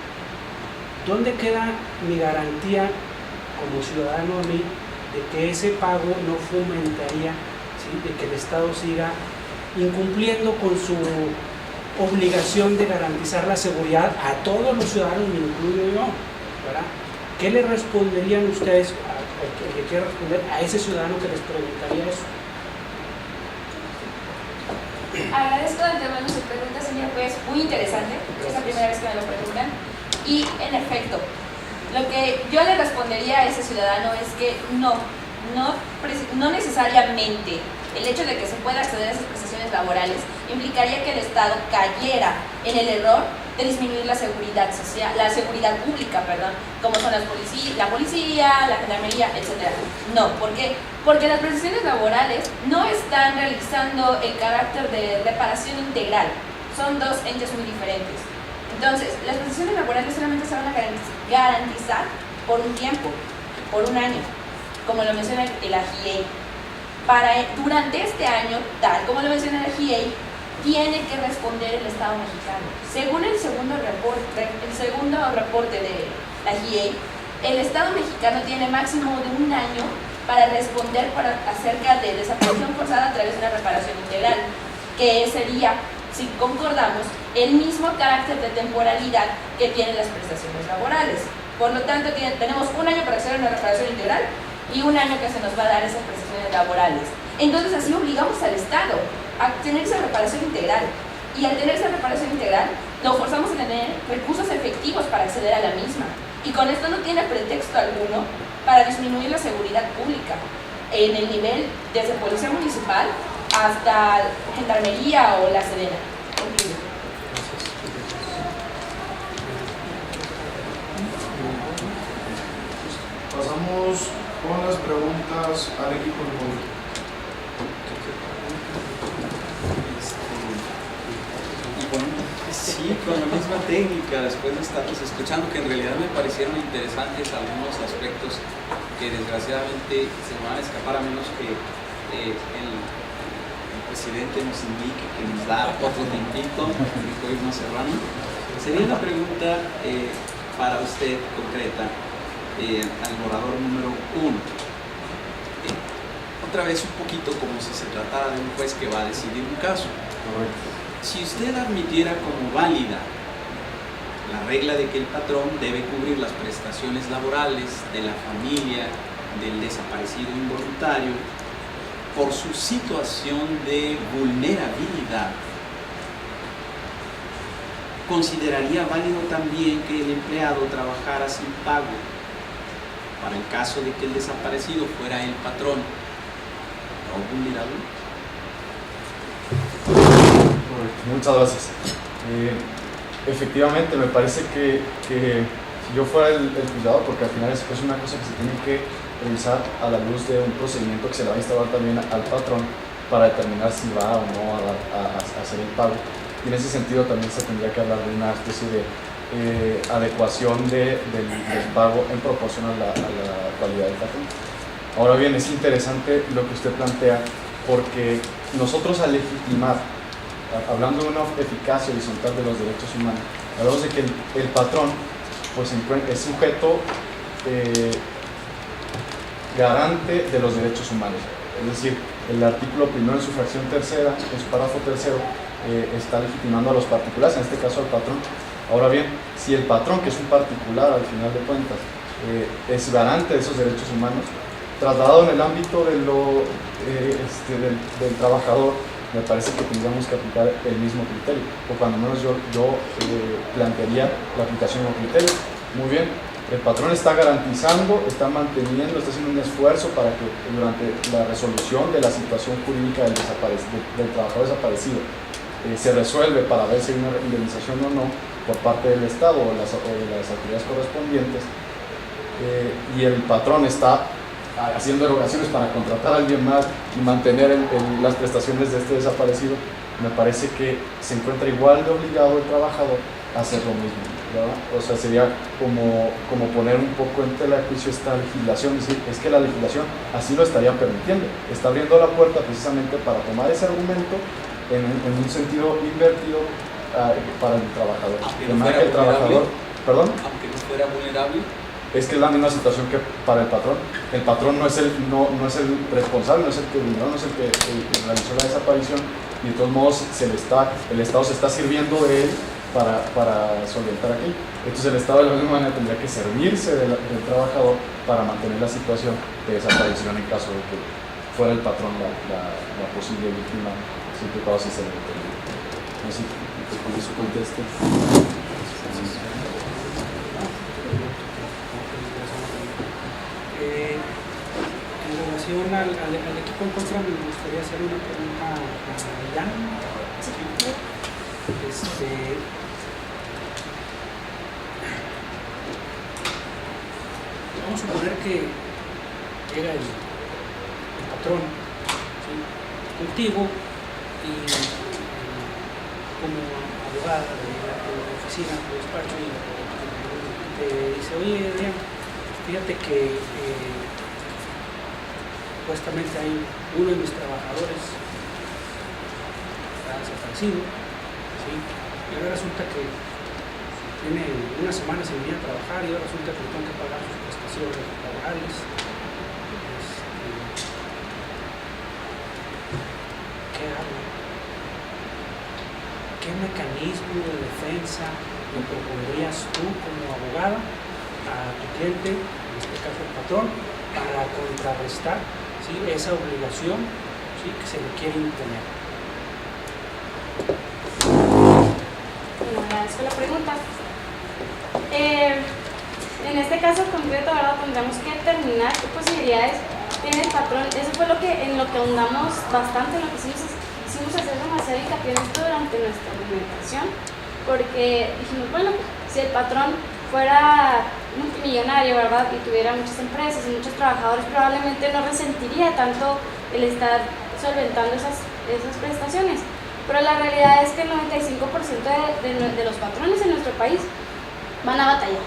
¿dónde queda mi garantía como ciudadano a mí de que ese pago no fomentaría, ¿sí? De que el Estado siga incumpliendo con su obligación de garantizar la seguridad a todos los ciudadanos, me incluyo yo, ¿verdad? ¿Qué le responderían ustedes, el que quiera responder, a ese ciudadano que les preguntaría eso? Agradezco de antemano su pregunta, señor juez, muy interesante, es la primera vez que me lo preguntan. Y en efecto, lo que yo le respondería a ese ciudadano es que no necesariamente el hecho de que se pueda acceder a esas prestaciones laborales implicaría que el Estado cayera en el error de disminuir la seguridad social, la seguridad pública, como son la policía, la gendarmería, etc. No, ¿por qué? Porque las prestaciones laborales no están realizando el carácter de reparación integral, son dos entes muy diferentes. Entonces, las prestaciones laborales solamente se van a garantizar por un tiempo, por un año, como lo menciona el AGIEI. Durante este año, tal como lo menciona el AGIEI, tiene que responder el Estado mexicano. Según el segundo reporte de la AGIEI, el Estado mexicano tiene máximo de un año para responder acerca de desaparición forzada a través de una reparación integral, que sería, si concordamos, el mismo carácter de temporalidad que tienen las prestaciones laborales. Por lo tanto, tenemos un año para hacer una reparación integral y un año que se nos va a dar esas prestaciones laborales. Entonces así obligamos al Estado a tener esa reparación integral, y al tener esa reparación integral lo forzamos a tener recursos efectivos para acceder a la misma, y con esto no tiene pretexto alguno para disminuir la seguridad pública en el nivel desde Policía Municipal hasta Gendarmería o la Sedena. Pasamos con las preguntas al equipo de gobierno. Sí, con la misma técnica, después de estarlos escuchando, que en realidad me parecieron interesantes algunos aspectos que desgraciadamente se van a escapar a menos que el presidente nos indique que nos da otro tiempito, dijo Irma Serrano. Sería una pregunta para usted concreta, al orador número 1. Otra vez un poquito como si se tratara de un juez que va a decidir un caso. Correcto. Si usted admitiera como válida la regla de que el patrón debe cubrir las prestaciones laborales de la familia del desaparecido involuntario por su situación de vulnerabilidad, ¿consideraría válido también que el empleado trabajara sin pago para el caso de que el desaparecido fuera el patrón no vulnerable? Muchas gracias. Efectivamente, me parece que si yo fuera el juzgador, porque al final es una cosa que se tiene que revisar a la luz de un procedimiento que se le va a instaurar también al patrón para determinar si va o no a hacer el pago. Y en ese sentido también se tendría que hablar de una especie de adecuación del pago en proporción a la cualidad del patrón. Ahora bien, es interesante lo que usted plantea, porque nosotros al legitimar, hablando de una eficacia horizontal de los derechos humanos, hablamos de que el patrón pues, es sujeto garante de los derechos humanos. Es decir, el artículo primero en su fracción tercera, en su párrafo tercero, está legitimando a los particulares, en este caso al patrón. Ahora bien, si el patrón, que es un particular al final de cuentas, es garante de esos derechos humanos, trasladado en el ámbito de del trabajador, me parece que tendríamos que aplicar el mismo criterio, o cuando menos yo plantearía la aplicación del criterio. Muy bien, el patrón está garantizando, está manteniendo, está haciendo un esfuerzo para que durante la resolución de la situación jurídica del trabajador desaparecido se resuelve para ver si hay una indemnización o no por parte del Estado o de las autoridades correspondientes, y el patrón está haciendo erogaciones para contratar a alguien más y mantener las prestaciones de este desaparecido, me parece que se encuentra igual de obligado el trabajador a hacer lo mismo, ¿verdad? O sea, sería como poner un poco en tela de juicio esta legislación, decir, es que la legislación así lo estaría permitiendo, está abriendo la puerta precisamente para tomar ese argumento en un sentido invertido para el trabajador. Aunque no fuera vulnerable, es que es la misma situación que para el patrón. El patrón no es el responsable, no es el que vulneró, no es el que realizó la desaparición, y de todos modos el Estado se está sirviendo de él para solventar aquí. Entonces el Estado de la misma manera tendría que servirse del trabajador para mantener la situación de desaparición en caso de que fuera el patrón la posible víctima, siempre y cuando se le determine. No sé si con eso conteste. En relación al equipo en contra, me gustaría hacer una pregunta a Jan. Vamos a suponer que llega el patrón, ¿sí?, contigo, y como abogada de la oficina, de despacho, y te dice, oye, Adrián, fíjate que supuestamente hay uno de mis trabajadores está desaparecido, ¿sí?, y ahora resulta que tiene una semana sin venir a trabajar, y ahora resulta que tengo que pagar sus prestaciones laborales. ¿Qué hago? ¿Qué mecanismo de defensa le propondrías tú como abogada a tu cliente, en este caso el patrón, para contrarrestar, ¿sí?, esa obligación, ¿sí?, que se le quiere imponer? Bueno, agradezco la pregunta. En este caso concreto, ¿verdad?, tendremos que determinar qué posibilidades tiene el patrón. Eso fue en lo que ahondamos bastante, en lo que hicimos hacer demasiado hincapié en esto durante nuestra argumentación, porque dijimos, bueno, si el patrón fuera multimillonario, ¿verdad?, y tuviera muchas empresas y muchos trabajadores, probablemente no resentiría tanto el estar solventando esas prestaciones. Pero la realidad es que el 95% de los patrones en nuestro país van a batallar,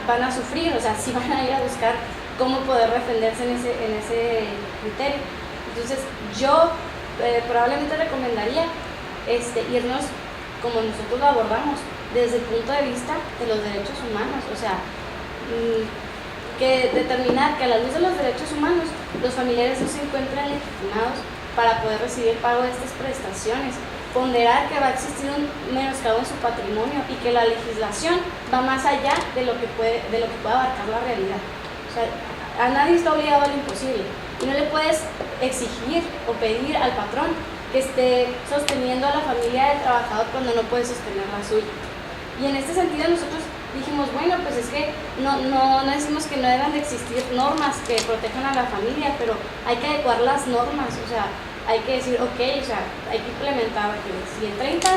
van a sufrir, o sea, sí van a ir a buscar cómo poder defenderse en ese criterio. Entonces yo probablemente recomendaría irnos como nosotros lo abordamos, desde el punto de vista de los derechos humanos, o sea, que determinar que a la luz de los derechos humanos los familiares no se encuentran legitimados para poder recibir el pago de estas prestaciones, ponderar que va a existir un menoscabo en su patrimonio y que la legislación va más allá de lo que puede abarcar la realidad. O sea, a nadie está obligado a lo imposible y no le puedes exigir o pedir al patrón que esté sosteniendo a la familia del trabajador cuando no puede sostener la suya. Y en este sentido nosotros dijimos, bueno, pues es que no decimos que no deban de existir normas que protejan a la familia, pero hay que adecuar las normas, o sea, hay que decir, ok, o sea, hay que implementar que si en 30,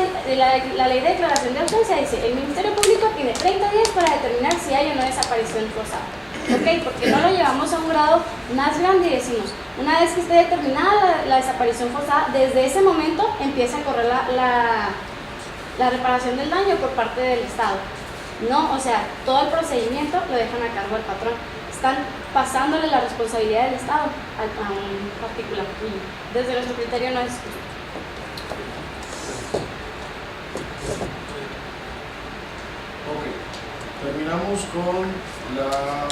la ley de declaración de ausencia dice, el Ministerio Público tiene 30 días para determinar si hay o no desaparición forzada. Ok, porque no lo llevamos a un grado más grande y decimos, una vez que esté determinada la desaparición forzada, desde ese momento empieza a correr la reparación del daño por parte del Estado. No, o sea, todo el procedimiento lo dejan a cargo del patrón. Están pasándole la responsabilidad del Estado a un particular. Y desde nuestro criterio no es justo. Ok, terminamos con la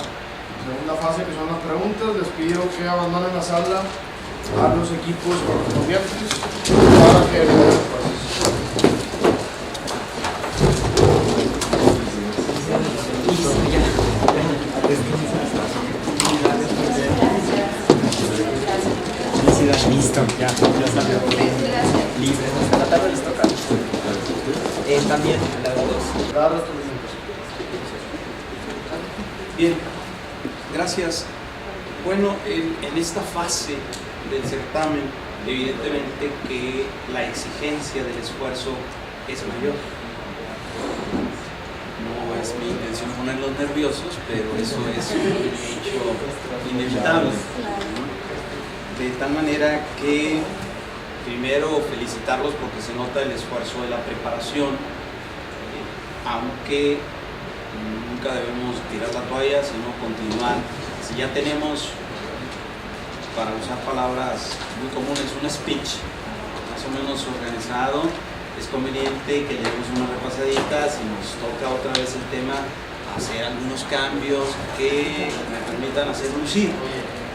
segunda fase, que son las preguntas. Les pido que abandonen la sala a los equipos correspondientes para que vean los pasos. Listo, ya salió libre. Hasta la tarde les toca. También la de dos. Cada resto de minutos. Bien, gracias. Bueno, en esta fase del certamen, evidentemente que la exigencia del esfuerzo es mayor. No es mi intención ponerlos nerviosos, pero eso es un hecho inevitable. De tal manera que, primero, felicitarlos porque se nota el esfuerzo de la preparación, aunque nunca debemos tirar la toalla, sino continuar. Si ya tenemos, para usar palabras muy comunes, un speech más o menos organizado, es conveniente que le demos una repasadita. Si nos toca otra vez el tema, hacer algunos cambios que me permitan hacer lucir,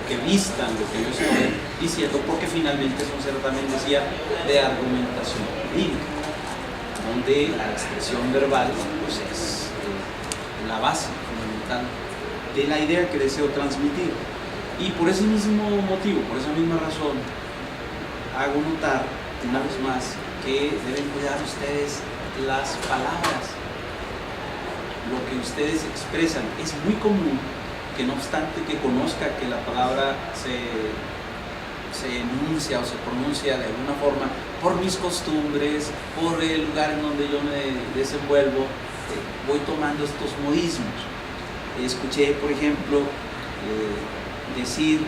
que vistan lo que yo estoy diciendo, porque finalmente es un certamen, decía, de argumentación jurídica, donde la expresión verbal pues, es la base fundamental de la idea que deseo transmitir. Y por ese mismo motivo, por esa misma razón, hago notar una vez más que deben cuidar ustedes las palabras, lo que ustedes expresan. Es muy común que, no obstante que conozca que la palabra se enuncia o se pronuncia de alguna forma, por mis costumbres, por el lugar en donde yo me desenvuelvo, voy tomando estos modismos. Escuché, por ejemplo, decir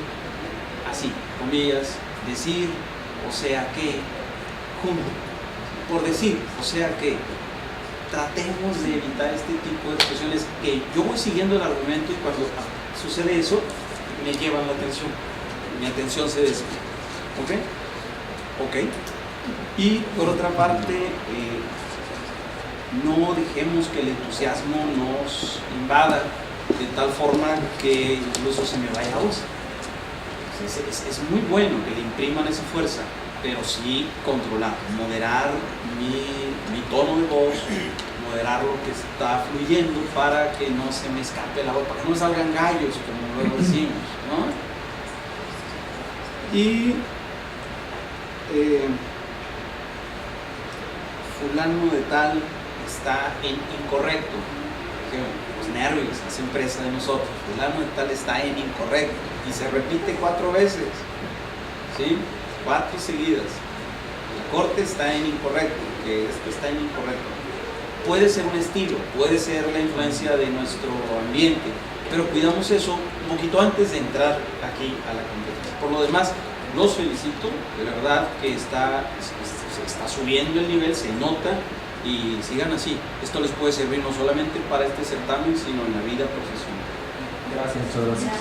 así, comillas, decir, o sea que, junto, por decir, o sea que. Tratemos de evitar este tipo de expresiones que yo voy siguiendo el argumento y cuando sucede eso me llevan la atención, mi atención se desvía. ¿Ok? Y por otra parte, no dejemos que el entusiasmo nos invada de tal forma que incluso se me vaya la voz. Es muy bueno que le impriman esa fuerza, pero sí controlar, moderar mi tono de voz, moderar lo que está fluyendo para que no se me escape la voz, para que no salgan gallos, como luego decimos, ¿no? Y fulano de tal está incorrecto. Los nervios hacen presa de nosotros. Fulano de tal está en incorrecto. Y se repite 4 veces, ¿sí? 4 seguidas. La corte está en incorrecto, que esto está en incorrecto. Puede ser un estilo, puede ser la influencia de nuestro ambiente, pero cuidamos eso un poquito antes de entrar aquí a la competencia. Por lo demás, Los felicito, de verdad que se está subiendo el nivel, se nota, y sigan así. Esto les puede servir no solamente para este certamen, sino en la vida profesional. Gracias. Muchas gracias.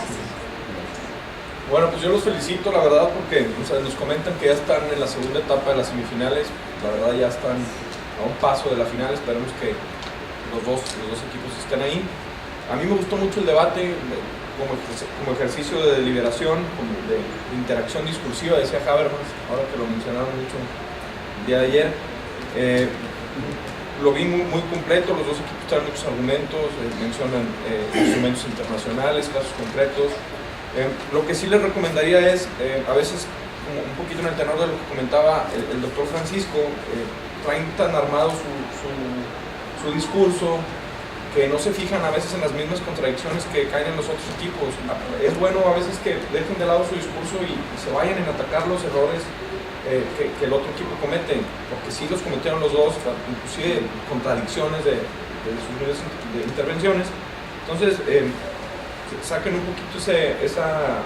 Bueno, pues yo los felicito, la verdad, porque nos comentan que ya están en la segunda etapa de las semifinales. La verdad ya están a un paso de la final. Esperemos que los dos equipos estén ahí. A mí me gustó mucho el debate como ejercicio de deliberación, como de interacción discursiva, decía Habermas, ahora que lo mencionaron mucho el día de ayer. Lo vi muy completo, los dos equipos traen muchos argumentos, mencionan instrumentos internacionales, casos concretos. Lo que sí les recomendaría es, a veces, como un poquito en el tenor de lo que comentaba el doctor Francisco, traen tan armado su discurso que no se fijan a veces en las mismas contradicciones que caen en los otros equipos. Es bueno a veces que dejen de lado su discurso y se vayan en atacar los errores que el otro equipo comete, porque sí los cometieron los dos, inclusive contradicciones de sus líneas de intervenciones. Entonces, saquen un poquito esa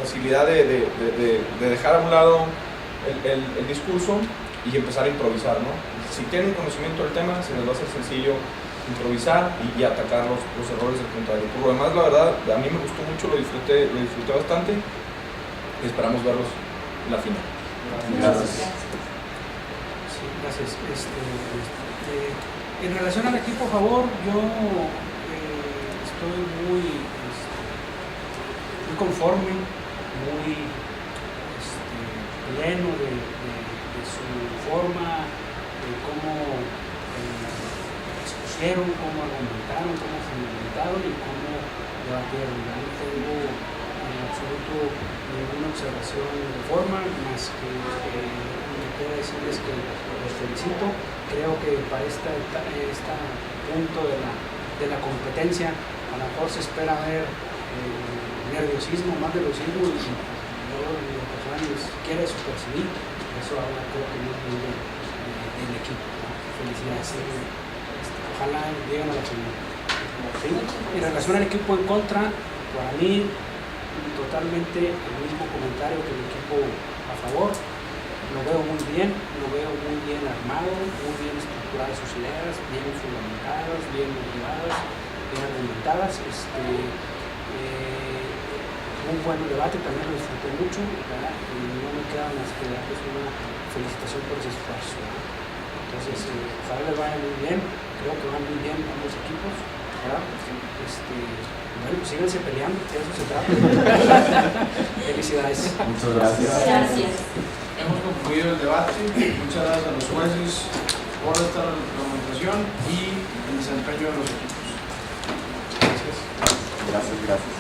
facilidad de dejar a un lado el discurso y empezar a improvisar, ¿no? Si tienen conocimiento del tema, se les va a hacer sencillo improvisar y atacar los errores del contrario. Por lo demás, la verdad, a mí me gustó mucho, lo disfruté bastante y esperamos verlos en la final. Gracias. Sí, gracias. En relación al equipo a favor, yo estoy muy conforme, muy pleno de su forma, de cómo expusieron, cómo argumentaron, cómo fundamentaron y cómo debatieron. No tengo en absoluto ninguna observación de forma, más que me queda decirles que los felicito. Creo que para este punto de la competencia a lo mejor se espera ver nerviosismo, más nerviosismo, y yo en lo personal ni siquiera eso percibí. Eso habla, creo que muy bien del equipo. Felicidades. Ojalá lleguen a la final. ¿Sí? En relación al equipo en contra, para mí totalmente el mismo comentario que el equipo a favor. Lo veo muy bien armado, muy bien estructuradas sus ideas, bien fundamentadas, bien motivadas, bien argumentadas. Un buen debate, también lo disfruté mucho, ¿verdad? Y no me queda más que darles una felicitación por ese esfuerzo, ¿verdad? Entonces, ojalá les vaya muy bien, creo que van muy bien ambos equipos, ¿verdad? Bueno, pues síganse peleando, que eso se trata. Felicidades. Muchas gracias. Gracias. Hemos concluido el debate. Muchas gracias a los jueces por esta argumentación y el desempeño de los equipos. Gracias. Gracias.